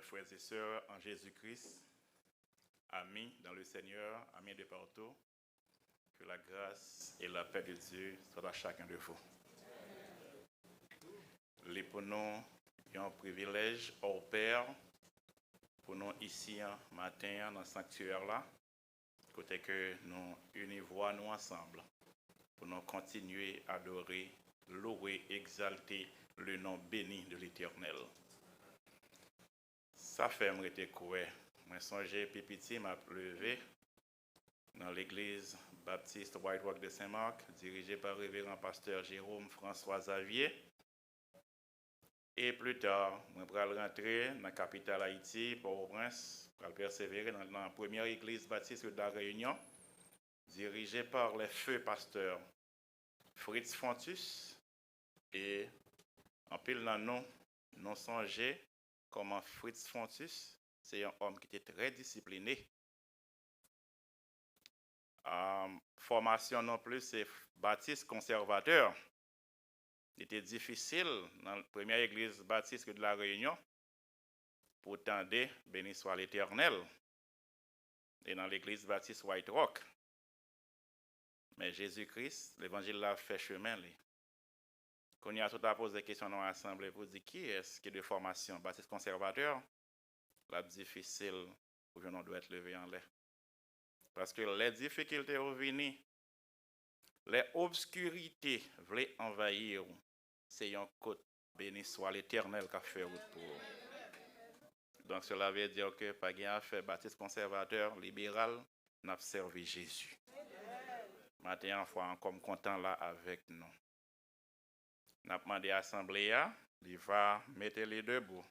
frères et sœurs en Jésus-Christ, amis dans le Seigneur, amis de partout, que la grâce et la paix de Dieu soient à chacun de vous. Les pour nous, il y a un privilège au Père pour nous ici matin dans le sanctuaire là, côté que nous unissons nous ensemble pour nous continuer à adorer, louer, exalter le nom béni de l'Éternel. Ça fait moi été quoi? Moi songé pipiti m'a levé dans l'église baptiste White Rock de Saint-Marc, dirigée par le révérend pasteur Jérôme François Xavier. Et plus tard, je vais rentrer dans la capitale Haïti, Port-au-Prince, pour persévérer dans la première église baptiste de la Réunion, dirigée par les feux pasteurs Fritz Fontus. Et en pile dans nous songé comment Fritz Fontus, c'est un homme qui était très discipliné. Formation non plus, c'est baptiste conservateur. Il était difficile dans la première église baptiste de la Réunion pour tendre béni soit l'Éternel et dans l'église baptiste White Rock. Mais Jésus-Christ, l'évangile l'a fait chemin. Quand il y a tout à poser des questions dans l'assemblée pour dire qui est-ce qui est de formation baptiste conservateur, la difficile pour que nous doit être levé en l'air. Parce que les difficultés sont venues, les obscurités voulaient envahir. C'est un côté béni soit l'Éternel qui a fait route pour eux. Donc cela veut dire que pas gain à faire baptiste conservateur, libéral, n'a servi Jésus. Maintenant, en fois comme content là avec nous. N'a demandé à l'assemblée, il va mettre les debout.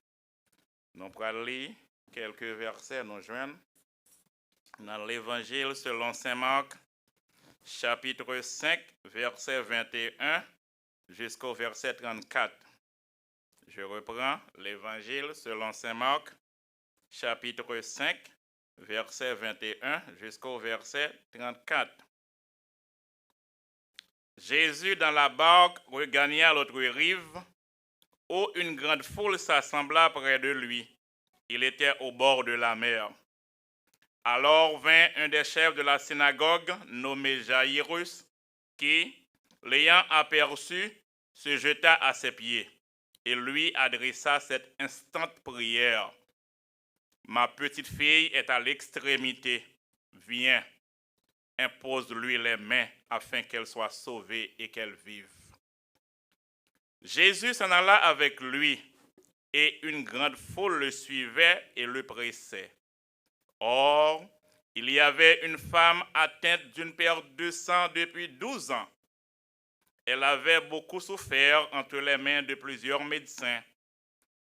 Nous allons lire quelques versets, nous joignent dans l'évangile selon Saint Marc, chapitre 5, verset 21 jusqu'au verset 34. Je reprends l'évangile selon Saint Marc, chapitre 5, verset 21 jusqu'au verset 34. Jésus dans la barque regagna l'autre rive, où une grande foule s'assembla près de lui. Il était au bord de la mer. Alors vint un des chefs de la synagogue, nommé Jaïrus, qui, l'ayant aperçu, se jeta à ses pieds et lui adressa cette instante prière. Ma petite fille est à l'extrémité. Viens, impose-lui les mains afin qu'elle soit sauvée et qu'elle vive. Jésus s'en alla avec lui et une grande foule le suivait et le pressait. Or, il y avait une femme atteinte d'une perte de sang depuis 12 ans. Elle avait beaucoup souffert entre les mains de plusieurs médecins.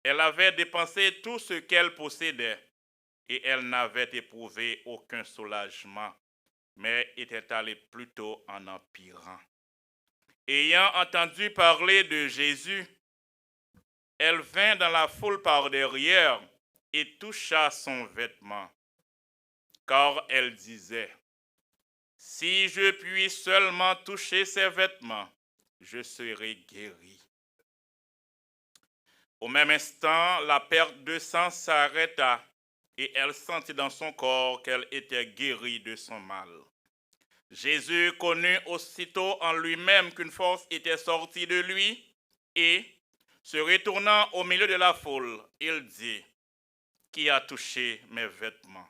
Elle avait dépensé tout ce qu'elle possédait et elle n'avait éprouvé aucun soulagement, mais était allée plutôt en empirant. Ayant entendu parler de Jésus, elle vint dans la foule par derrière et toucha son vêtement. Car elle disait, « Si je puis seulement toucher ses vêtements, je serai guérie. » Au même instant, la perte de sang s'arrêta et elle sentit dans son corps qu'elle était guérie de son mal. Jésus connut aussitôt en lui-même qu'une force était sortie de lui et, se retournant au milieu de la foule, il dit, « Qui a touché mes vêtements ?»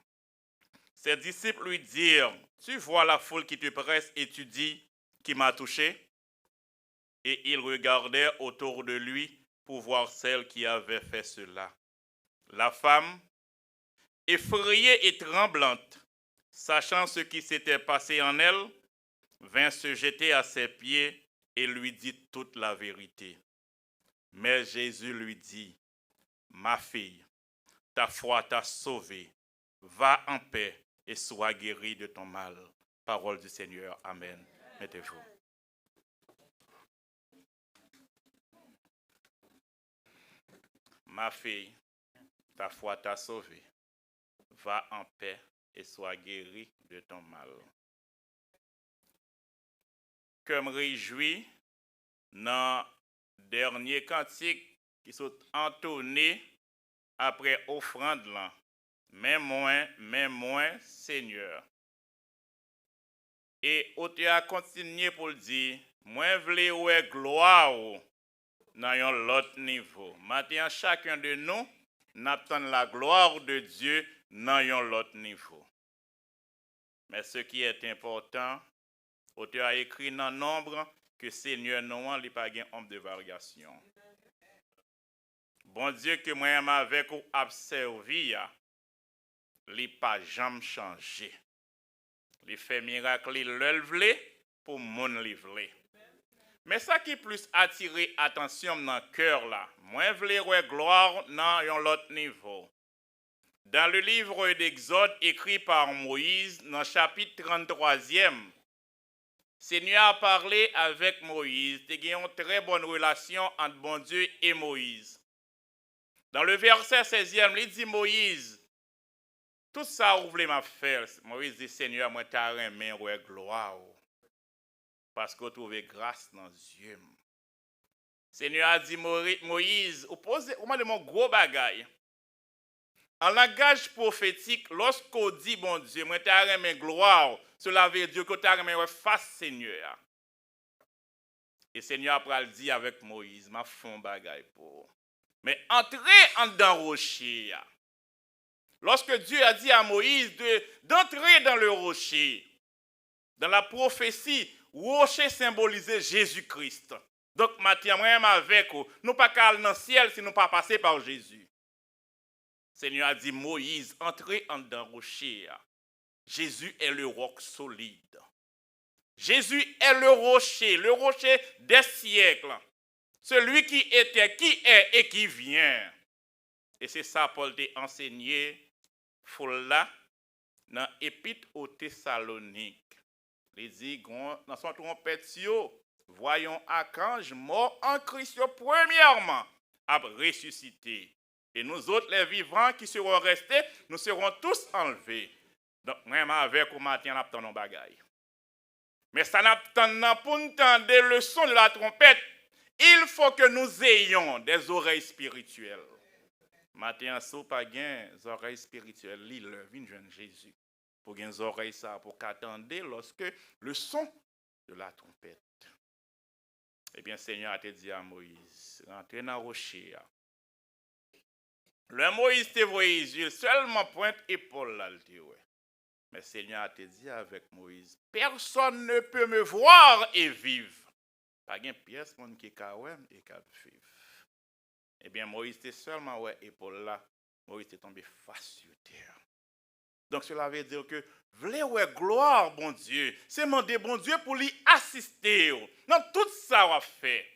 Ses disciples lui dirent, « Tu vois la foule qui te presse et tu dis, qui m'a touché ?» Et il regardait autour de lui pour voir celle qui avait fait cela. La femme, effrayée et tremblante, sachant ce qui s'était passé en elle, vint se jeter à ses pieds et lui dit toute la vérité. Mais Jésus lui dit, « Ma fille, ta foi t'a sauvée. Va en paix et sois guérie de ton mal. » Parole du Seigneur. Amen. Mettez-vous. Ma fille, ta foi t'a sauvée. Va en paix et sois guérie de ton mal. Que me réjouis dans le dernier cantique qui sont entonnés après offrande là, mais moins, Seigneur. Et auteur a continué pour le dire, moi vle ouais gloire dans un autre niveau. Maintenant, chacun de nous n'attend la gloire de Dieu dans un autre niveau. Mais ce qui est important, l'auteur a écrit dans nombre que Seigneur non n'est pas un homme de variation. Bon Dieu que moi avec ou observé, il pas jamais changé. Il fait miracle, il le voulait pour mon livrer. Mais ça qui plus attiré attention dans le cœur là, moi voulais voir gloire dans un autre niveau. Dans le livre d'Exode écrit par Moïse, dans le chapitre 33e, Seigneur a parlé avec Moïse. Il y a une très bonne relation entre bon Dieu et Moïse. Dans le verset 16e, il dit Moïse, tout ça vous voulez m'a faire. Moïse dit Seigneur, moi t'as remis ouais gloire. Parce que vous trouvez grâce dans les yeux. Seigneur a dit Moïse, vous m'avez mon gros bagaille. En langage prophétique, lorsqu'on dit, bon Dieu, moi t'as remis gloire, cela veut dire que t'as remis face Seigneur. Et Seigneur après le dit avec Moïse, m'a fond bagaille pour. Mais entrez en dedans rocher. Lorsque Dieu a dit à Moïse d'entrer dans le rocher, dans la prophétie, rocher symbolisait Jésus-Christ. Donc, maintenant, moi, avec vous, nous pas aller dans le ciel si nous pas passer par Jésus. Seigneur a dit, Moïse, entrez en dedans rocher. Jésus est le roc solide. Jésus est le rocher des siècles. Celui qui était, qui est et qui vient. Et c'est ça, Paul t'a enseigné, là, dans l'Épître aux Thessaloniques. Il dit, dans son trompette, voyons Archange mort en Christ, premièrement, a ressuscité. Et nous autres, les vivants qui seront restés, nous serons tous enlevés. Donc, même avec au matin, on attend nos bagailles. Mais ça n'attend pour entendre le son de la trompette. Il faut que nous ayons des oreilles spirituelles. Matin, si vous n'avez pas des oreilles spirituelles, l'île vient jeune Jésus. Pour gagner des oreilles, ça, pour qu'attendre lorsque le son de la trompette. Eh bien, Seigneur a dit à Moïse, rentrez dans le rocher. Le Moïse te voyait seulement pointe épaule là, mais Seigneur a dit avec Moïse, personne ne peut me voir et vivre. Pas de pièce qui est et qui vivre. Eh bien, Moïse était seulement ouais épaule là, Moïse est tombé face sur terre. Donc cela veut dire que voulez ouais gloire bon Dieu, c'est demander bon Dieu pour lui assister dans tout ça qu'on fait.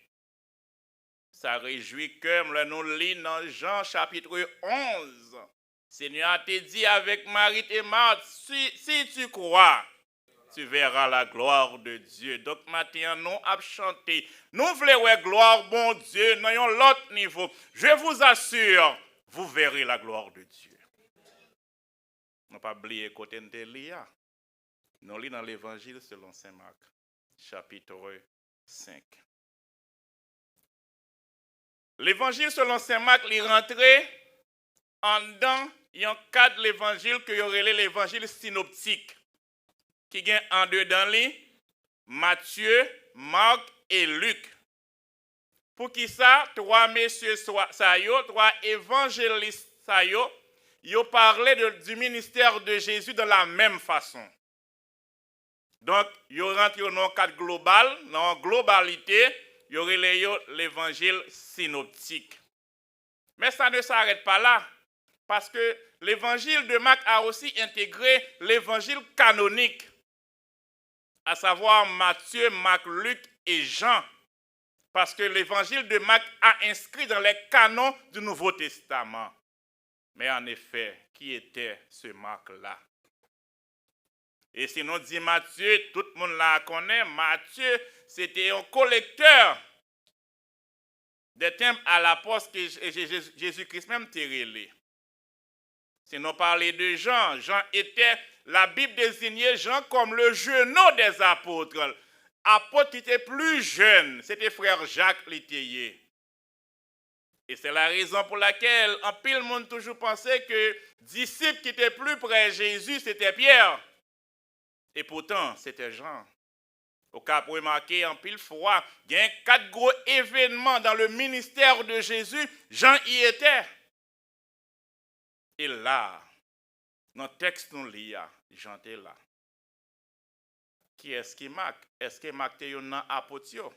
Ça réjouit comme le nous lit dans Jean chapitre 11. Seigneur te dit avec Marie et Marthe, si tu crois, tu verras la gloire de Dieu. Donc maintenant, nous avons chanté. Nous voulons ouais gloire, bon Dieu, dans l'autre niveau. Je vous assure, vous verrez la gloire de Dieu. Nous pas oublier côté de Elia. Nous lisons dans l'évangile selon Saint Marc, chapitre 5. L'évangile selon Saint Marc, il est rentré en dedans, il y a un cadre de l'évangile que y aurait l'évangile synoptique. Qui gagne en deux dans les Matthieu, Marc et Luc. Pour qui ça, trois messieurs trois évangélistes ils ont parlé du ministère de Jésus de la même façon. Donc, ils ont rentré dans un cadre global, dans la globalité, il y aurait l'évangile synoptique. Mais ça ne s'arrête pas là, parce que l'évangile de Marc a aussi intégré l'évangile canonique, à savoir Matthieu, Marc, Luc et Jean, parce que l'évangile de Marc a inscrit dans les canons du Nouveau Testament. Mais en effet, qui était ce Marc-là? Et si nous dit Matthieu, tout le monde la connaît, Matthieu, c'était un collecteur des temples à l'apôtre que Jésus-Christ même t'a relé. Si nous parlons de Jean, Jean était, la Bible désignait Jean comme le genou des apôtres. Apôtre qui était plus jeune, c'était frère Jacques Létayer. Et c'est la raison pour laquelle en pile monde toujours pensait que disciple qui était plus près de Jésus, c'était Pierre. Et pourtant, c'était Jean. Au cas pour remarquer en pile fois, il y a 4 gros événements dans le ministère de Jésus, Jean y était. Et là, dans le texte nous lit, Jean était là. Qui est-ce qui marque? Est-ce que Marc était un apôtre?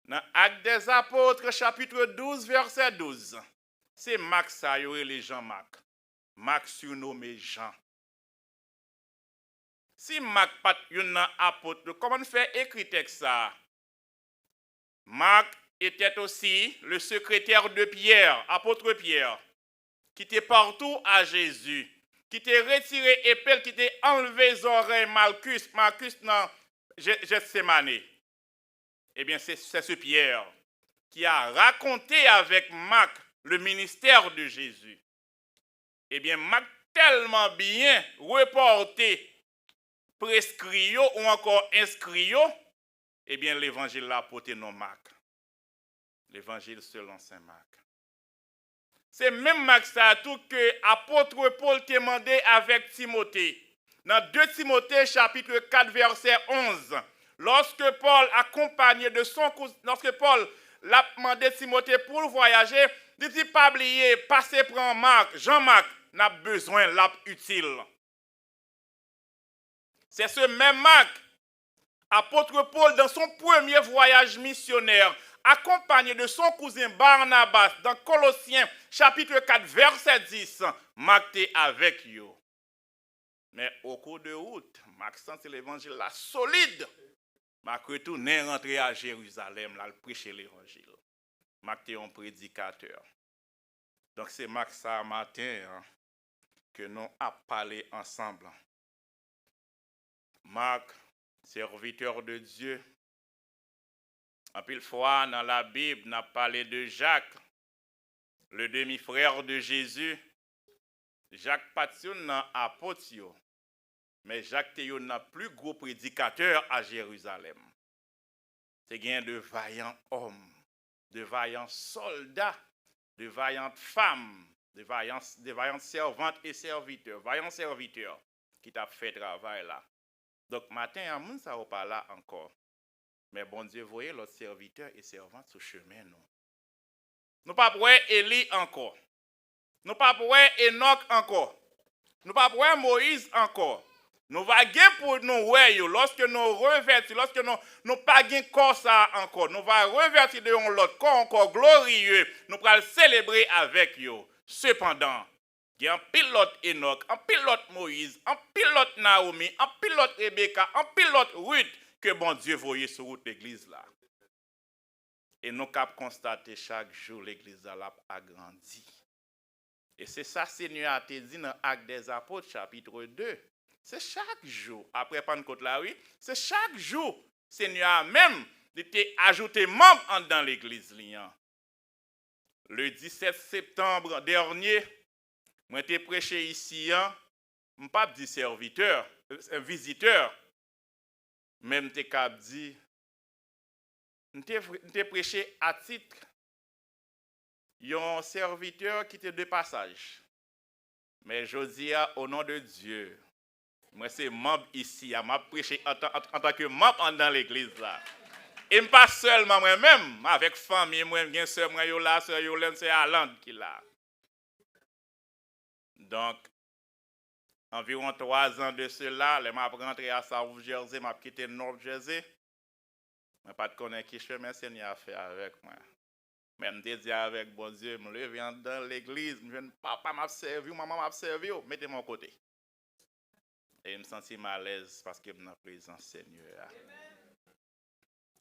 Dans Actes des Apôtres, chapitre 12, verset 12, c'est Marc ça, y aurait les gens Marc. Marc surnommé Jean. Si Marc pas un apôtre, comment on fait écrire texte ça? Marc était aussi le secrétaire de Pierre, apôtre Pierre, qui était partout à Jésus, qui était retiré épelle, qui était enlevé les oreilles Marcus dans Gethsémane. Eh bien, c'est ce Pierre qui a raconté avec Marc le ministère de Jésus. Eh bien, Marc tellement bien reporté, prescrit ou encore inscrit, eh bien, l'évangile l'a porté non Marc. L'évangile selon Saint Marc. C'est même Marc ça tout que apôtre Paul t'a demandé avec Timothée. Dans 2 Timothée chapitre 4 verset 11, lorsque Paul accompagné de son cousin, lorsque Paul l'a demandé Timothée pour voyager, il dit pas oublier, passez prendre Marc, Jean-Marc, n'a besoin l'app utile. C'est ce même Marc, apôtre Paul, dans son premier voyage missionnaire, accompagné de son cousin Barnabas, dans Colossiens, chapitre 4, verset 10, Marc était avec eux. Mais au cours de route, Marc sentit l'évangile là solide. Marc retourné rentrer à Jérusalem, là, prêcher l'évangile. Marc était un prédicateur. Donc c'est Marc ça matin que nous avons parlé ensemble. Marc, serviteur de Dieu. En pile fois, dans la Bible, on a parlé de Jacques, le demi-frère de Jésus. Jacques Patioun n'a apôtre, mais Jacques était un plus gros prédicateur à Jérusalem. C'est gain de vaillants hommes, de vaillants soldats, de vaillantes femmes, de vaillantes servantes et serviteurs, vaillants serviteurs qui t'a fait travail là. Donc, matin, à moun ça va pas là encore. Mais bon Dieu, voyez l'autre serviteur et servante sur chemin, nous. Nous pas pour Élie encore. Nous pas pour Enoch encore. Nous pas pour Moïse encore. Nous va gagner pour nous ouais lorsque nous revêtir, lorsque nous pas gagner corps ça encore. Nous va revêtir de l'autre corps encore glorieux. Nous allons célébrer avec eux. Cependant, il y a un pilote Enoch, un pilote Moïse, un pilote Naomi, un pilote Rebecca, un pilote Ruth que bon Dieu voyait sur route l'église là. Et nous avons constaté chaque jour l'église là a grandi. Et c'est ça Seigneur a dit dans Actes des Apôtres chapitre 2. C'est chaque jour, après Pentecôte là oui, c'est chaque jour Seigneur a même ajouté membre dans l'église là. Le 17 septembre dernier, moi j'ai prêché ici, je ne pas dit serviteur, un visiteur. Même t'es cap dit, t'es prêché à titre, un serviteur qui était de passage. Mais je dis au nom de Dieu, moi c'est membre ici, m'a prêché en tant que membre dans l'église là. Et pas seulement moi-même, avec famille, moi bien sœur moi là, sœur Yolène c'est Allende qui là. Donc environ 3 ans de cela, je suis rentré à South Jersey, je quitté North Jersey. Je ne sais pas connaître qui chemin Seigneur a fait avec moi. Mais je dis avec bon Dieu, je me lève dans l'église, papa m'a servi, maman m'a servi, mettez-moi à côté. Et je me sens mal à l'aise parce que je suis dans la présence Seigneur.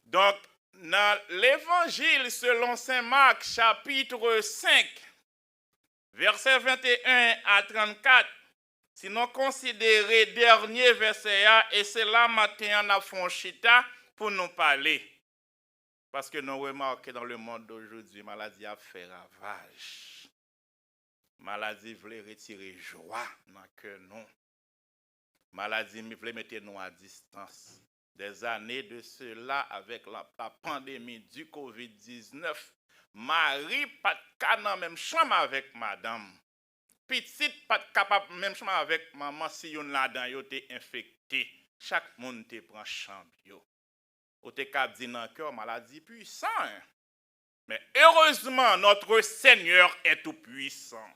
Donc, dans l'évangile selon Saint Marc, chapitre 5, versets 21 à 34, sinon considérez dernier verset et c'est là matin on a fonchita pour nous parler. Parce que nous remarquons dans le monde d'aujourd'hui, maladie a fait ravage. Maladie voulait retirer joie dans le cœur nous. Maladie voulait mettre nous à distance. Des années de cela avec la pandémie du COVID-19, Marie pas de même chambre avec madame. Petite pas capable même chambre avec maman si yon là-dedans yo te infecté. Chaque monde te prend chambre yo. Ou te cap dit dans cœur maladie puissant. Hein? Mais heureusement notre Seigneur est tout puissant.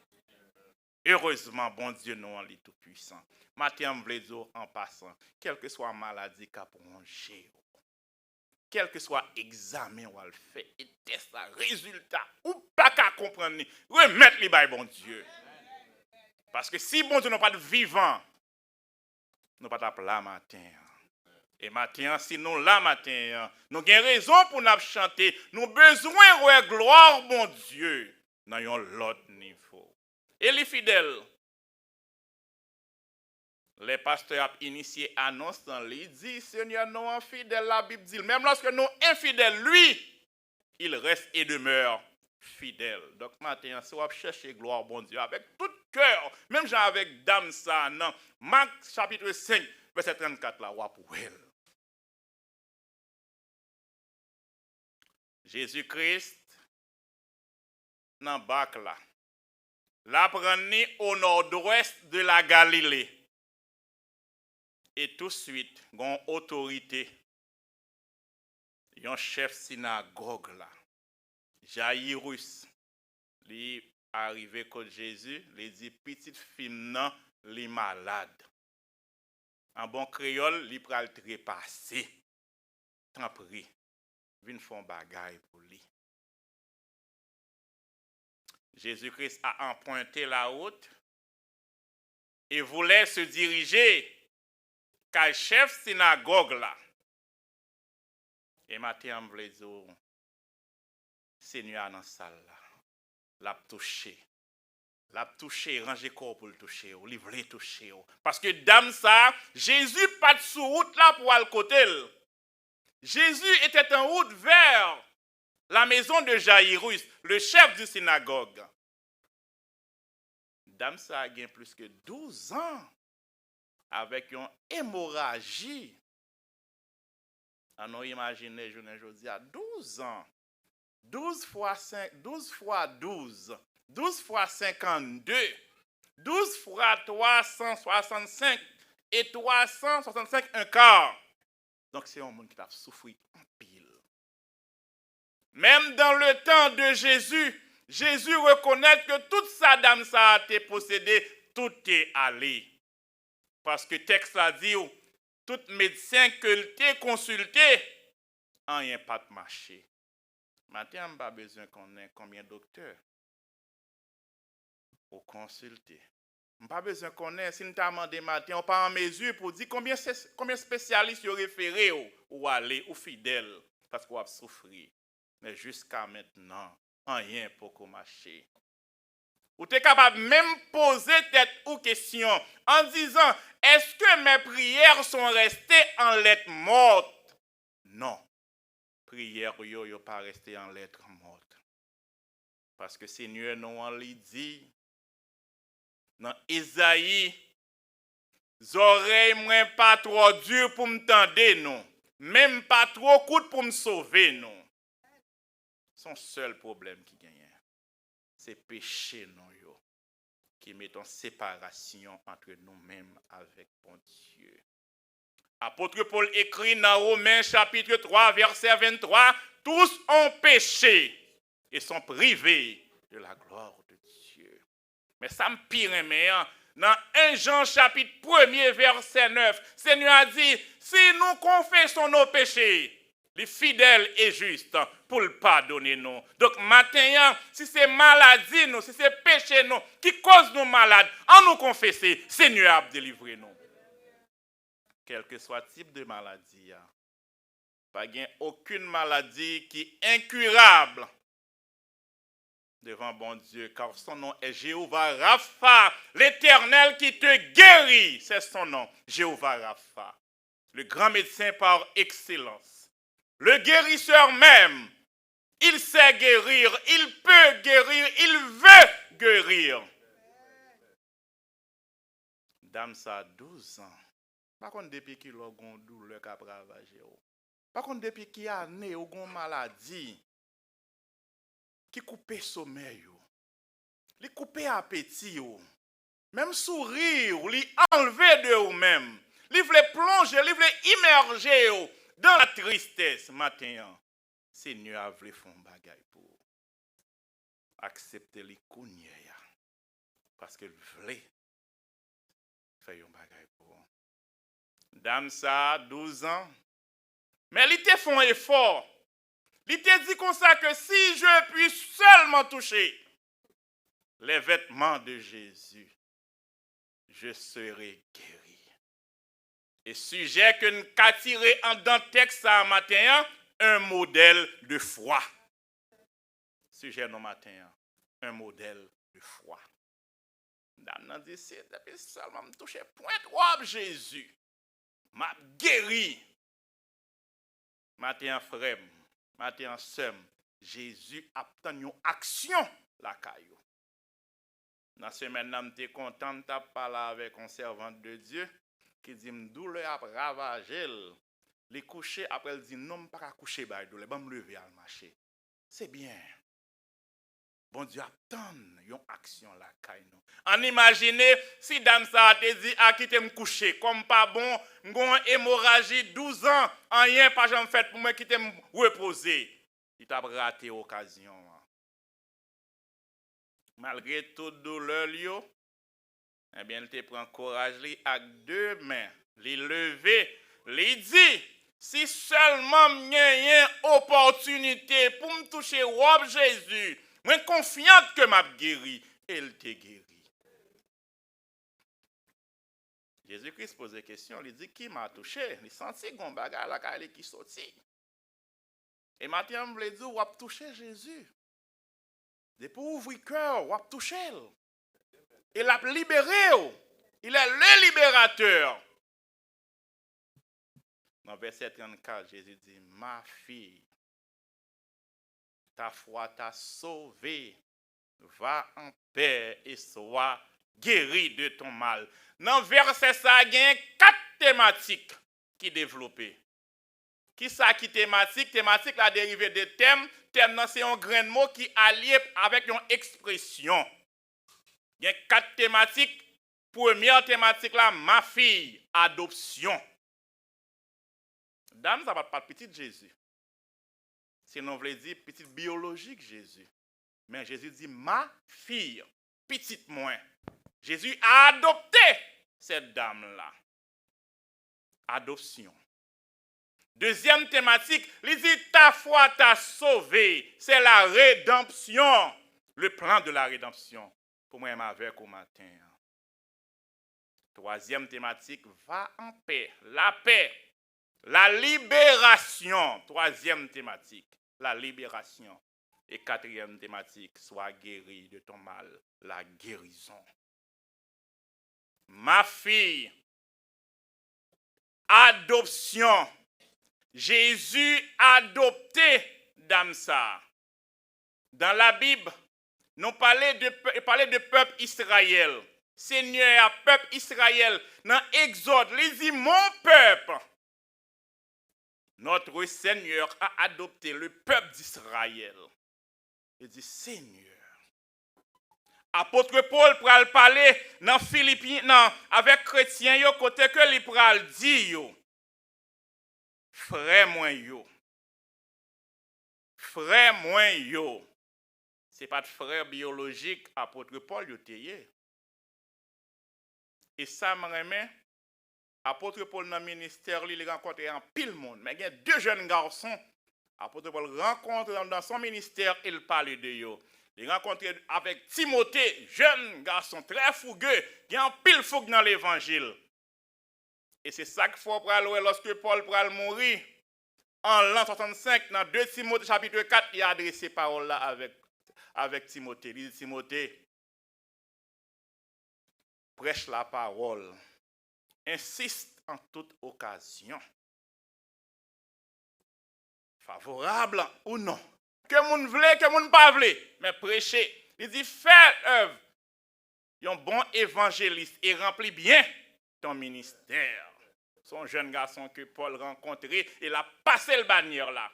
Heureusement bon Dieu nous en est tout puissant. Matin m'vle dire en passant, quelle que soit maladie qu'a prongé, quel que soit examen ou le fait et test résultat ou pas qu'à comprendre, remettre les bails bon Dieu. Parce que si bon Dieu n'a pas de vivant, nous pas taper là matin. Et matin, si nous là matin, nous avons raison pour nous chanter, nous avons besoin de gloire, bon Dieu, dans un autre niveau. Et les fidèles, les pasteurs ont initié annonce dans lui, dit Seigneur, nous infidèles, la Bible dit, même lorsque nous infidèles, lui, il reste et demeure fidèle. Donc matin, si vous cherchez gloire, bon Dieu, avec tout cœur, même genre avec dame ça, non, Marc chapitre 5, verset 34, là, pour elle. Jésus-Christ, dans le bac là, l'a pris au nord-ouest de la Galilée. Et tout de suite, une autorité, un chef synagogue là, Jairus, lui arrivé contre Jésus, lui dit petite fille non, li malade. En bon créole, li pral trépasser. Tant pris, vinn font bagaille pour lui. Jésus-Christ a emprunté la route et voulait se diriger qu'à chef synagogue là. Et matin on veut dire Seigneur dans salle là. L'a touché, ranger corps pour le toucher, ou livrer toucher. Parce que dame ça, Jésus pas sur route là pour aller côté. Jésus était en route vers la maison de Jairus, le chef du synagogue. Dame ça a gagné plus que 12 ans avec une hémorragie. On imagine aujourd'hui à 12 ans. 12 fois 5, 12 fois 12, 12 fois 52, 12 fois 365 et 365 un quart. Donc c'est un monde qui a souffert en pile. Même dans le temps de Jésus, Jésus reconnaît que toute sa dame ça a été possédée, tout est allé. Parce que le texte a dit, tout médecin que tu as consulté, rien pas de marché. Maintenant, on n'a pas besoin qu'on ait combien de docteurs pour consulter. On n'a pas besoin qu'on ait, si nous avons demandé matin, on n'est pas en mesure pour dire combien de spécialistes sont référés ou aller ou fidèles parce qu'on a souffert. Mais jusqu'à maintenant, rien pour qu'on marche. Ou tu es capable de même poser tête ou question en disant, est-ce que mes prières sont restées en lettres mortes? Non. Prière yo pas rester en lettres mortes. Parce que Seigneur nous en dit dans Isaïe, oreilles moins pas trop dur pour m'tendre non, même pas trop court pour me sauver non. Son seul problème qui gagne, c'est péché non yo qui met en séparation entre nous-mêmes avec bon Dieu. Apôtre Paul écrit dans Romains chapitre 3 verset 23, tous ont péché et sont privés de la gloire de Dieu. Mais ça me pire, mais dans 1 Jean chapitre 1 verset 9, Seigneur a dit, si nous confessons nos péchés, les fidèles et justes pour le pardonner nous. Donc maintenant, si c'est maladie nous, si c'est péché nous qui cause nos malades, en nous confesser, Seigneur a délivré nous. Quel que soit le type de maladie, pas aucune maladie qui est incurable devant bon Dieu, car son nom est Jéhovah Rapha, l'Éternel qui te guérit, c'est son nom, Jéhovah Rapha, le grand médecin par excellence, le guérisseur même. Il sait guérir, il peut guérir, il veut guérir. Dame ça a 12 ans. Par contre, depuis qu'il a une douleur qui a ravagé. Par contre, depuis qu'il a né ou une maladie. qui coupe sommeil, li coupe appétit, même sourire, li enlever de vous-même, li vle plonger, li vle immerger dans la tristesse matin. Seigneur a vle font bagay pour accepter les kounye parce que vle faire un bagay pour. Dame ça 12 ans, mais il te font effort. Il te dit comme ça que si je puis seulement toucher les vêtements de Jésus, je serai guéri. Et sujet que nous avons tiré en dans le texte ce matin, un modèle de foi. Sujet non matin, un modèle de foi. Dans dit c'est depuis seulement me toucher point droit Jésus, m'a guéri. Matin frère, matin sœur, Jésus a obtenu une action la caillou. Dans ce semaine, je suis content de parler avec un servant de Dieu qui dit que douleur a ravagé. Les coucher après, il dit non, pas coucher, je vais me lever à marcher. C'est bien. Bon Dieu attend une action la caille. En imagine si dame ça te dit à quitter me coucher comme pas bon, une hémorragie 12 ans, rien pas jamais fait pour me quitter me reposer. Il t'a raté l'occasion. Malgré toute douleur, eh bien, il te prend courage avec deux mains, les lever, les dit, si seulement j'ai une opportunité pour me toucher robe Jésus, je suis confiante que m'a guéri, elle te guéri. Jésus-Christ pose des questions, il dit qui m'a touché, il senti qu'on bagarre la caille qui sorti. Et maintenant, je veux dire, on va toucher Jésus. Depuis ouvrir le cœur, on va toucher. Il a libéré. Il est le libérateur. Dans verset 34, Jésus dit, ma fille, ta foi t'a sauvée. Va en paix et sois guérie de ton mal. Dans verset ça, il y a 4 thématiques qui sont développées. Qui ça qui thématique? Thématique la dérivée de thème. Thème, c'est un grain de mot qui est allié avec une expression. Il y a 4 thématiques. Première thématique là, ma fille, adoption. Dame, ça va pas petit Jésus. Sinon, on veut dire petit biologique Jésus. Mais Jésus dit ma fille, petite moins. Jésus a adopté cette dame-là. Adoption. Deuxième thématique, il dit ta foi t'a sauvé. C'est la rédemption. Le plan de la rédemption. Pour moi, avec au matin. Troisième thématique, va en paix. La paix. La libération. Troisième thématique, la libération. Et quatrième thématique, sois guéri de ton mal. La guérison. Ma fille. Adoption. Jésus a adopté Damsa. Dans la Bible, nous parlons de peuple Israël. Seigneur, peuple Israël, dans Exode, il dit mon peuple. Notre Seigneur a adopté le peuple d'Israël. Il dit Seigneur. Apôtre Paul pral parler dans Philippiens avec chrétiens yo côté que li pral di yo. Frère moi yo. Frère moi yo. C'est pas de frère biologique apôtre Paul yo teye. Et ça me remet apôtre Paul dans le ministère il rencontre en pile monde mais il y a 2 jeunes garçons apôtre Paul rencontre dans son ministère il parle de yo. Il rencontre avec Timothée, jeune garçon très fougueux, qui a un pile fougue dans l'évangile. Et c'est ça qu'il faut prendre lorsque Paul pral mourir. En l'an 65, dans 2 Timothée chapitre 4, il a adressé parole là avec Timothée. Il dit Timothée, prêche la parole. Insiste en toute occasion. Favorable ou non. Que moun vle, que moun pas vle, mais prêcher. Il dit, fais œuvre. Un bon évangéliste et remplit bien ton ministère. Son jeune garçon que Paul rencontrait, il a passé le bannière là.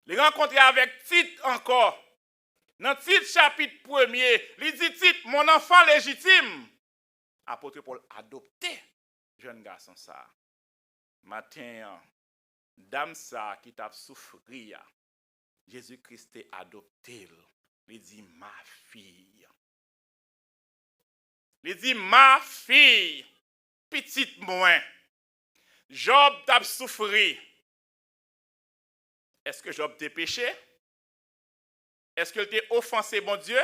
Il rencontré avec Tite encore. Dans le titre chapitre 1er, il dit titre mon enfant légitime. Apôtre Paul adopté jeune garçon ça. Matin, dame ça qui t'a souffri, Jésus-Christ est adopté. Il dit ma fille. Il dit ma fille, petite moins. Job t'a souffri. Est-ce que Job t'a péché? Est-ce qu'il t'a offensé, bon Dieu?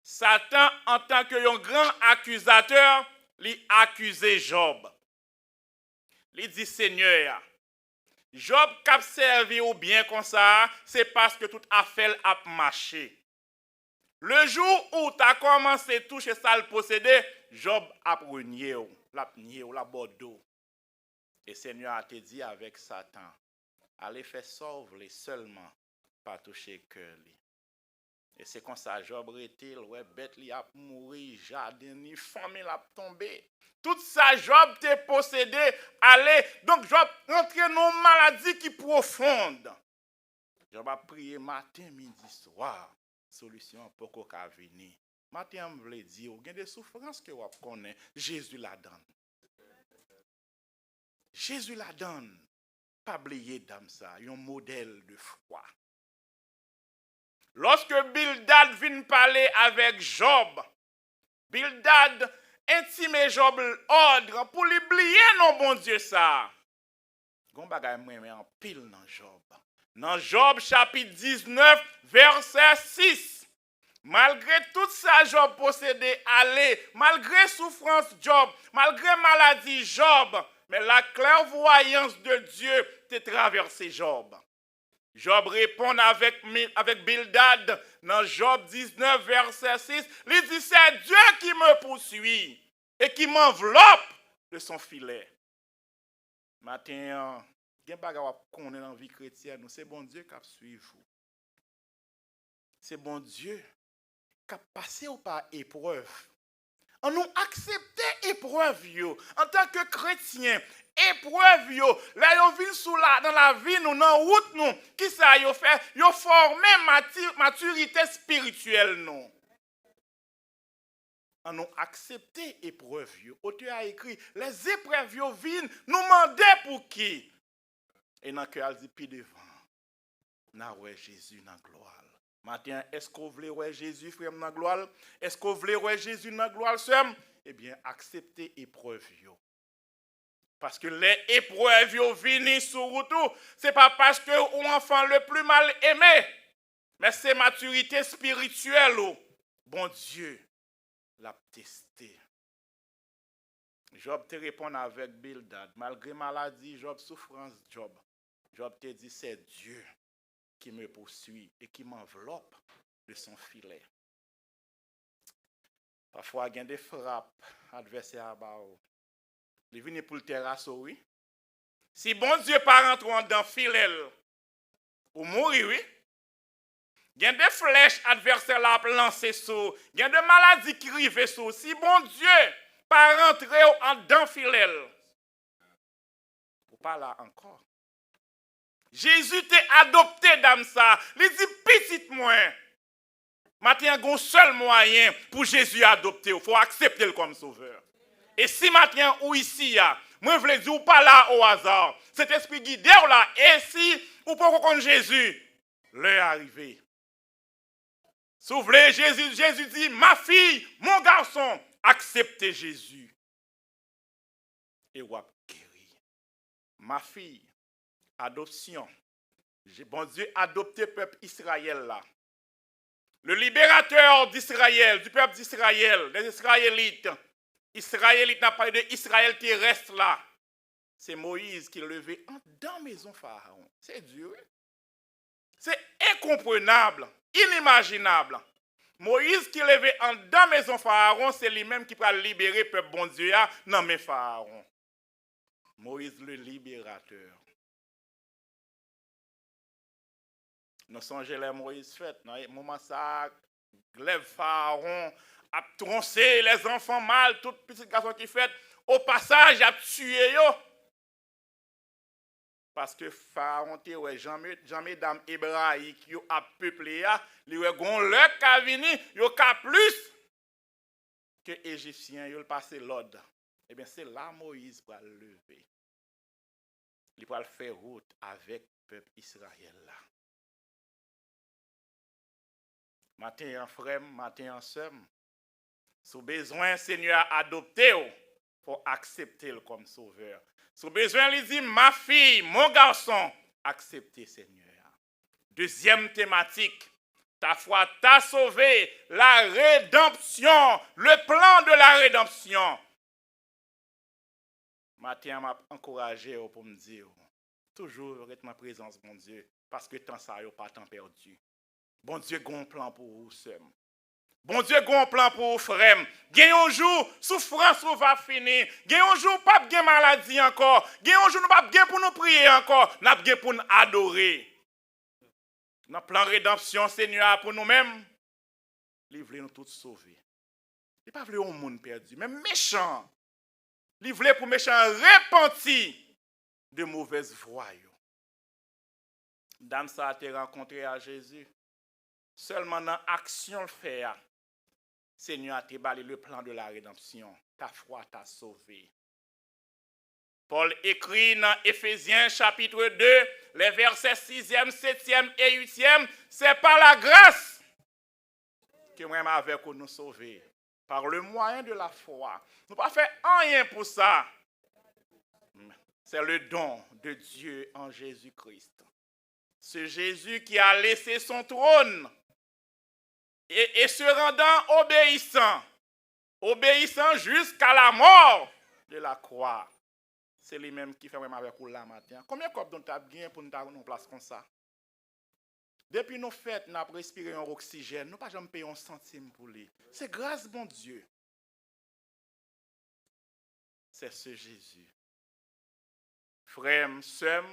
Satan, en tant que grand accusateur, lui accusé Job. Il dit Seigneur, Job qui servi ou bien comme ça, c'est parce que toute affaire a marché. Le jour où tu as commencé à toucher ça le posséder, Job a nié, la bordeaux. Et Seigneur a te dit avec Satan, allez faire sauver seulement, pas toucher cœur. Et c'est comme ça, Job était, ouais, bête li a mouru, jardin, ni famille a tombé. Tout ça, Job t'est possédé, allez. Donc Job rentre dans une maladie qui profonde. Job a prié matin, midi, soir. Solution pour qu'on venir. Matin, je voulais dire, il y a des souffrances que vous connaissez. Jésus la donne. Jésus la donne. Pas oublier dans ça, un modèle de foi. Lorsque Bildad vient parler avec Job, Bildad intime Job l'ordre pour l'oublier non bon Dieu ça. Gon bagay mwen en pile dans Job. Dans Job chapitre 19 verset 6. Malgré tout ça Job possédait aller, malgré souffrance Job, malgré maladie Job, mais la clairvoyance de Dieu t'a traversé Job. Job répond avec Bildad dans Job 19, verset 6. Il dit, c'est Dieu qui me poursuit et qui m'enveloppe de son filet. Matin, il y a des choses qu'on est dans la vie chrétienne. C'est bon Dieu qui a suivi vous. C'est bon Dieu qui a passé par épreuve. On nous accepte épreuve en tant que chrétien. Épreuve yo, là yo vin dans la vie nous dans route nous, qui ça yo fait, yo formé maturité spirituelle nous. On nous accepté épreuve yo. Auteur a écrit les épreuves yo viennent nous demander pour qui. Et dans cœur dit puis devant. Na ouais Jésus dans gloire. Matin, est-ce qu'on veut ouais Jésus frère dans gloire? Est-ce qu'on veut ouais Jésus dans gloire sœur? Eh bien, acceptez épreuve yo. Parce que les épreuves viennent sur route, ce n'est pas parce que l'enfant le plus mal aimé, mais c'est maturité spirituelle. Bon Dieu l'a testé. Job te répond avec Bildad. Malgré maladie, Job souffrance, Job te dit c'est Dieu qui me poursuit et qui m'enveloppe de son filet. Parfois, il y a des frappes adversaires à bas. Il vient pour le terrasse, oui. Si bon Dieu pas rentré dans le filet, ou mourir, oui. Il y a des flèches adversaires là lancées sur. Il y a des maladies qui arrivent sur. Si bon Dieu pas rentré dans le filet, ou pas là encore. Jésus t'a adopté dans ça. Il dit petite moins. Maintenant, il y a un seul moyen pour Jésus adopter. Il faut accepter le comme sauveur. Et si maintenant ou ici, moi je veux dire ou pas là au hasard, cet esprit guidé là, et si ou pas contre Jésus, l'heure est arrivée. Soufflez Jésus dit, ma fille, mon garçon, acceptez Jésus. Et ou guéri. Ma fille, adoption. Bon Dieu adopté peuple Israël là. Le libérateur d'Israël, du peuple d'Israël, des Israélites. Israélite n'a pas de Israël terrestre là. C'est Moïse qui levait dans la maison Pharaon. C'est dur. C'est incomprenable, inimaginable. Moïse qui levait dans la maison Pharaon, c'est lui-même qui va libérer le peuple bon Dieu dans mes Pharaon. Moïse le libérateur. Nous songeons les Moïse fait. Dans le moment ça, lève Pharaon, a troncé les enfants mâles, tout petit garçon qui fait. Au passage, a tué yo. Parce que Pharaon te ouais jamais dame hébraïque yo a peuplé a, li ouais gon le ka vini, yo ka plus que égyptien yo passer l'ordre. Eh bien c'est là Moïse pour le lever. Il va faire route avec le peuple Israël là. Matin en frère, matin en sœur, sous besoin Seigneur adopté pour accepter le comme sauveur. Sous besoin il dit ma fille, mon garçon, acceptez Seigneur. Deuxième thématique, ta foi t'a sauvé, la rédemption, le plan de la rédemption. Matin m'a encouragé pour me dire toujours être ma présence mon Dieu parce que tant ça yo pas tant perdu. Bon Dieu a un plan pour vous seul. Bon Dieu a un plan pour vous frère. Gagne un jour souffrance va finir. Gagne un jour pas de maladie encore. Gagne un jour nous pas de pour nous prier encore, n'a pas pour nous adorer. Notre plan rédemption Seigneur pour nous-mêmes. Il veut nous tous sauver. Il pas veut un monde perdu, même méchant. Il veut pour méchant repenti de mauvaises voies. Dame ça a été rencontré à Jésus. Seulement dans l'action le fait, Seigneur a te balé le plan de la rédemption. Ta foi t'a sauvé. Paul écrit dans Éphésiens chapitre 2, les versets 6e, 7e et 8e, c'est par la grâce que moi avec nous sauver. Par le moyen de la foi. Nous pas fait rien pour ça. C'est le don de Dieu en Jésus-Christ. Ce Jésus qui a laissé son trône et se rendant obéissant jusqu'à la mort de la croix. C'est lui-même qui fait même avec vous là matin. Combien de fois nous avons gagné pour nous avoir une place comme ça? Depuis nos fêtes, nous avons respiré un oxygène. Nous n'avons pas jamais payé un centime pour lui. C'est grâce, bon Dieu. C'est ce Jésus. Frère, sœur,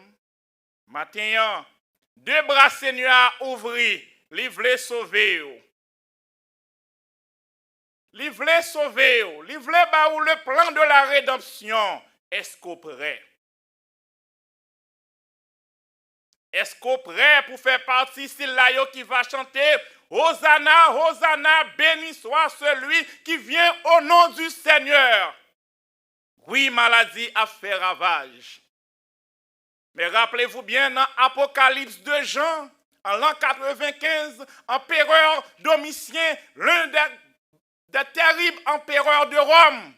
matin, deux bras Seigneur ouvrés, li vle sauver. Li vle sauver, li vle ba ou le plan de la rédemption. Est-ce qu'on prêt? Est-ce qu'on prêt pour faire partie de là qui va chanter Hosanna, Hosanna, béni soit celui qui vient au nom du Seigneur. Oui, maladie a fait ravage. Mais rappelez-vous bien dans Apocalypse de Jean, en l'an 95, empereur Domitien, l'un des terribles empereurs de Rome.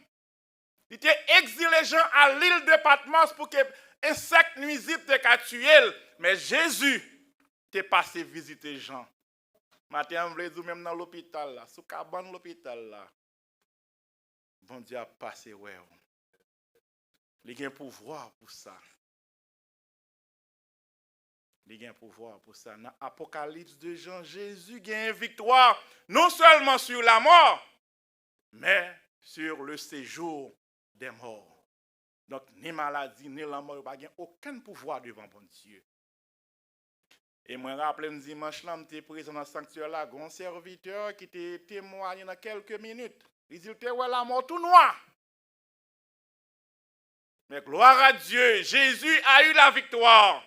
Il était exilé Jean à l'île de Patmos pour que insectes nuisibles te tuer. Mais Jésus t'est passé visiter Jean. Matin, on vous même dans l'hôpital là, sous cabane l'hôpital là. Bon Dieu a passé ouais. Il a un pouvoir pour ça. Il y a un pouvoir pour ça. Dans l'Apocalypse de Jean, Jésus a une victoire, non seulement sur la mort, mais sur le séjour des morts. Donc, ni maladie, ni la mort, il n'y a aucun pouvoir devant bon Dieu. Et moi, je me rappelle, dimanche, là, j'étais présent dans le sanctuaire là, un serviteur qui était témoigné dans quelques minutes. Il dit, il ouais, la mort tout noir. Mais gloire à Dieu, Jésus a eu la victoire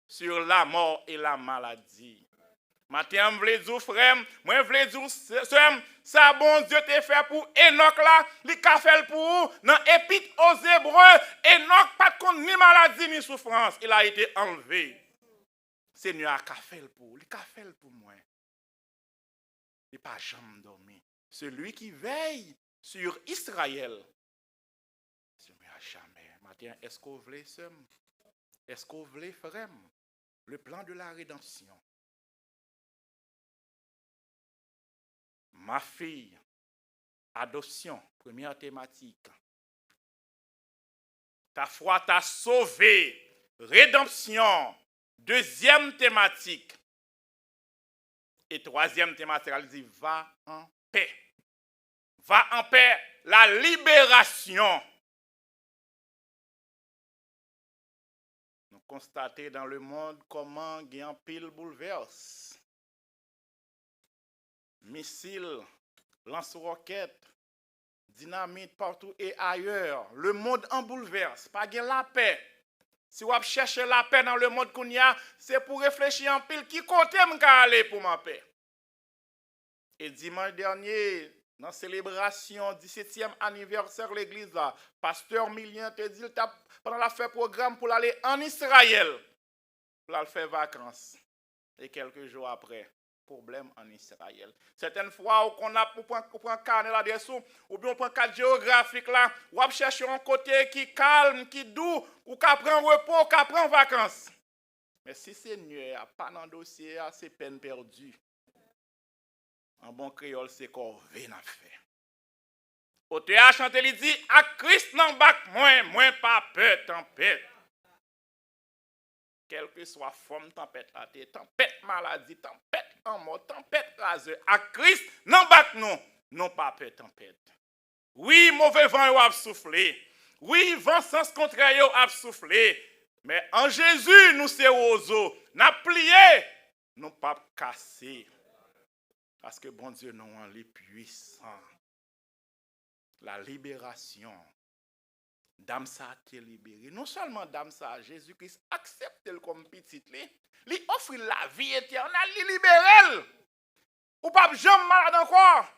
sur la mort et la maladie. Matin, je veux dire, frère, moi, je veux dire, ça, bon Dieu t'a fait pour Enoch là, il a fait pour vous, dans l'Épître aux Hébreux, Enoch pas de compte ni maladie ni souffrance, il a été enlevé. Seigneur a fait pour vous, il a fait pour moi. Il n'a pas jamais dormi. Celui qui veille sur Israël, Seigneur a jamais. Matin, est-ce qu'on veut ça? Est-ce qu'on veut frère? Le plan de la rédemption. Ma fille, adoption, première thématique. Ta foi t'a sauvé, rédemption, deuxième thématique. Et troisième thématique, elle dit va en paix. Va en paix, la libération. Nous constatons dans le monde comment il y a un pile bouleverse. Missiles, lance-roquettes, dynamite partout et ailleurs. Le monde en bouleverse. Pas de la paix. Si vous cherchez la paix dans le monde qu'on y a, c'est pour réfléchir en pile qui côté m'ka aller pour ma paix. Et dimanche dernier, dans la célébration 17e anniversaire de l'église, là, pasteur Milien te dit, pendant la fait programme pour aller en Israël, pour aller faire vacances. Et quelques jours après, problème en Israël. Certaines fois, on a pour prendre carnet là-dessous, ou bien on prend carte géographique là, ou on cherche un côté qui calme, qui doux, ou qui prend repos, qui prend vacances. Mais si c'est nuit, pas dans le dossier, c'est peine perdue. En bon créole, c'est corvée n'a fait. Au théâtre, chanté, il dit, à Christ n'en bac moins pas peur, tempête. Quelle que soit forme, tempête, tempête, maladie, tempête, en mort, tempête, raseur. À Christ n'en bac non pas peur, tempête. Oui, mauvais vent a soufflé. Oui, vent sens contraire a soufflé. Mais en Jésus, nous c'est roseau. N'a plié, nous pas cassé. Parce que bon Dieu, nous en est puissant. La libération. Dame ça a été libérée. Non seulement dame ça, Jésus-Christ accepte comme petite. Il offre la vie éternelle, il libère. Ou pas jamais malade encore.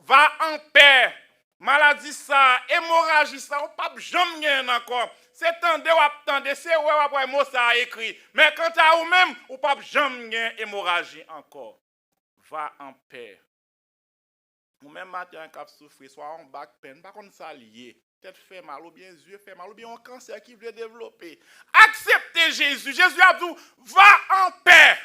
Va en paix. Maladie ça, hémorragie ça, ou pas jamais encore. C'est tendez ou attendez, c'est ouais après mot ça a écrit. Mais quant à vous même, ou pas jamais hémorragie encore. Va en paix. Ou même matin qui a souffert, soit en bac peine, pas comme ça lié. Tête fait mal, ou bien yeux fait mal, ou bien un cancer qui veut développer. Acceptez Jésus. Jésus a dit, va en paix.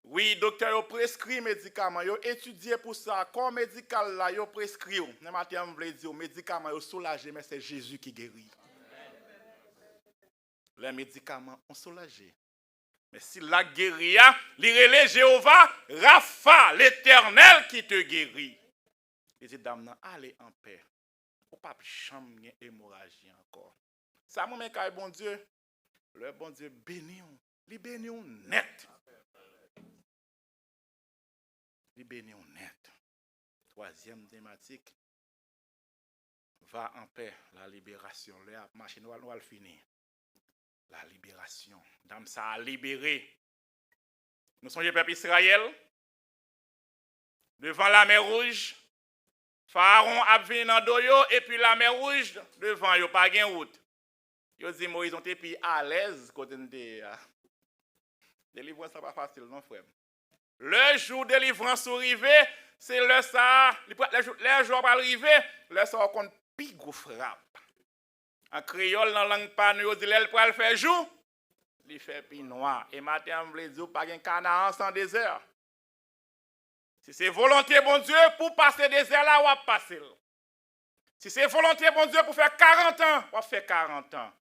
Oui, docteur, il prescrit médicaments, il étudié pour ça. Comme médical là, il prescrit. Ne matin, on veut dire, médicaments, il soulagé, mais c'est Jésus qui guérit. Les médicaments ont soulagé. Mais si la guérit, il relève Jéhovah, Rapha, l'Éternel qui te guérit. Il dit, dame, allez en paix. Ou pas jamais hémorragie encore. Ça m'a dit, bon Dieu, le bon Dieu béni, il béni net. Il béni net. Troisième thématique, va en paix, la libération. La machine va le finir. La libération. Dame, ça a libéré. Nous sommes le peuple Israël, devant la mer Rouge. Pharaon a venu dans Doyo et puis la mer Rouge devant, il n'y a pas de route. Il dit Moïse, on était à l'aise quand on était. Délivrance, ce n'est pas facile, non, frère. Le jour de délivrance arrivé, c'est le ça. Les jours va arriver, le ça on compte plus gros frappe. En créole, dans la langue panneau, il dit l'elle pour le faire jour, il fait plus noir. Et matin, on veut dire pas un canard sans désert. Si c'est volonté, bon Dieu, pour passer désert là, on va passer. Si c'est volonté, bon Dieu, pour faire 40 ans, on va faire 40 ans.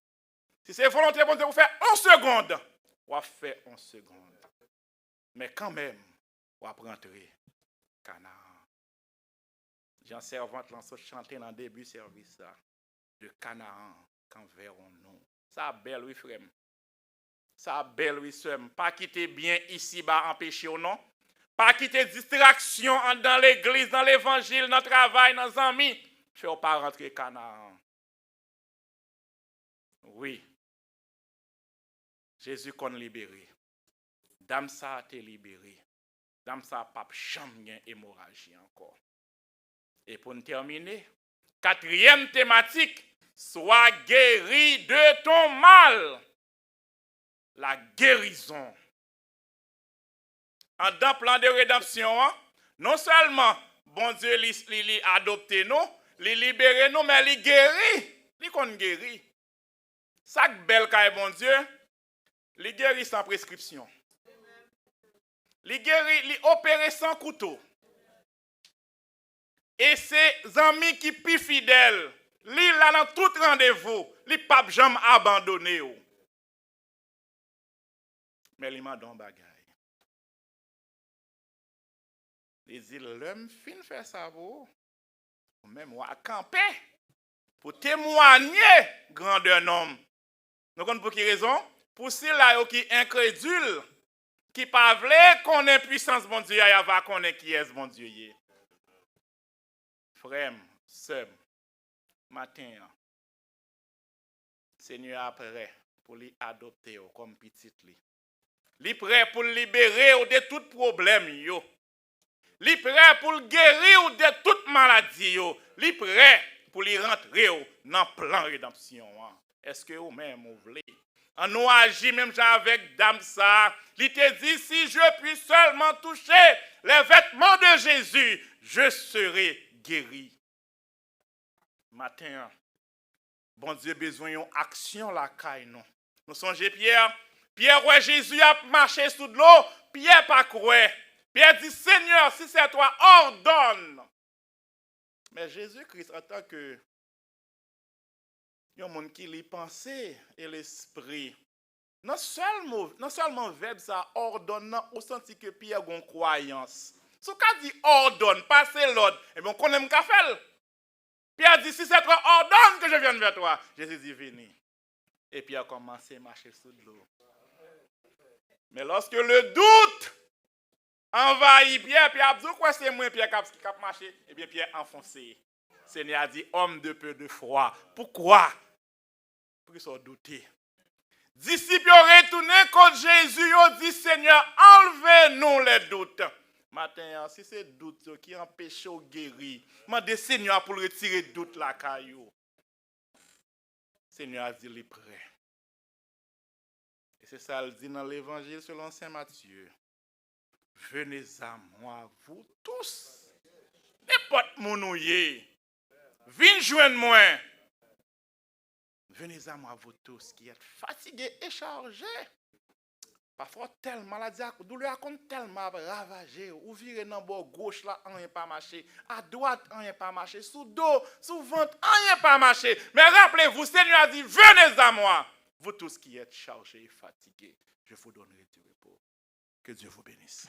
Si c'est volonté, bon Dieu, pour faire 11 secondes, on va faire 11 secondes. Mais quand même, on va rentrer Canaan. Jean Servante l'a chanté dans le début du service de Canaan, quand verrons-nous. Ça belle, oui, frère. Ça belle, oui, sœur. Pas quitter bien ici, bas, empêcher ou non. Pas quitter distraction dans l'église, dans l'évangile, dans le travail, dans les amis. Je ne vais pas rentrer Canaan. Oui. Jésus qu'on libéré. Dame ça a été libéré. Dame ça n'a pas jamais hémorragie encore. Et pour terminer, quatrième thématique, sois guéri de ton mal. La guérison. En dans plan de rédemption, non seulement bon Dieu a adopté nous, il libéré nous, mais il guérit. Il qu'on guérit. Ça belle quand bon Dieu, il guérit sans prescription. Il guérit, il opère sans couteau. Et ses amis qui plus fidèles, lui là dans tout rendez-vous, lui pas jamais abandonné. Mais il m'a donné bagaille. Il dit l'homme fin faire ça pour même moi camper pour témoigner grandeur homme. Nous connaissons pour quelle raison? Pour ceux-là qui incrédule, qui pas veulent qu'on ait puissance bon Dieu, il va connaître qui est bon Dieu. Frère, sœur, matin, Seigneur est prêt pour lui adopter comme petit. Il est prêt pour libérer de tout problème. Il est prêt pour guérir de toute maladie. Il est prêt pour lui rentrer dans le plan de rédemption. Est-ce que vous-même vous voulez? On nous agit même avec dame ça. Il te dit, si je puis seulement toucher les vêtements de Jésus, je serai guéri. Matin, bon Dieu besoin d'une action la caille non. Nous songez Pierre. Pierre ouais Jésus a marché sous de l'eau. Pierre pas croire. Pierre dit Seigneur, si c'est toi, ordonne. Mais Jésus-Christ en tant que un monde qui lit pensée et l'esprit. Non seulement verbe ça ordonne, au sens que Pierre a une croyance. Ce qu'a dit ordonne, passez l'ordre, et bien on connaît qu'à faire. Pierre dit si c'est toi, ordonne que je vienne vers toi. Jésus dit venez. Et Pierre a commencé à marcher sous l'eau. Mais lorsque le doute envahit Pierre, Pierre a dit quoi c'est moi Pierre qui a marché, et bien Pierre a enfoncé. Seigneur a dit homme de peu de foi. Pourquoi? Pour qu'ils soient doutés. Disciples ont retourné contre Jésus, ils ont dit Seigneur, enlevez-nous les doutes. Matin, si c'est doute qui empêche de guérir, demandez Seigneur pour retirer doute la caillou. Seigneur a dit il est prêt. Et c'est ça qu'il dit dans l'évangile selon Saint Matthieu. Venez à moi, vous tous. N'importe mon venez joindre moi. Venez à moi, vous tous qui êtes fatigués et chargés. Parfois, telle maladie, douleur compte tellement ravagé. Ou virez dans le bord gauche, là, rien pas marché. À droite, rien pas marché. Sous dos, sous ventre, rien pas marché. Mais rappelez-vous, Seigneur a dit, venez à moi. Vous tous qui êtes chargés et fatigués, je vous donnerai du repos. Que Dieu vous bénisse.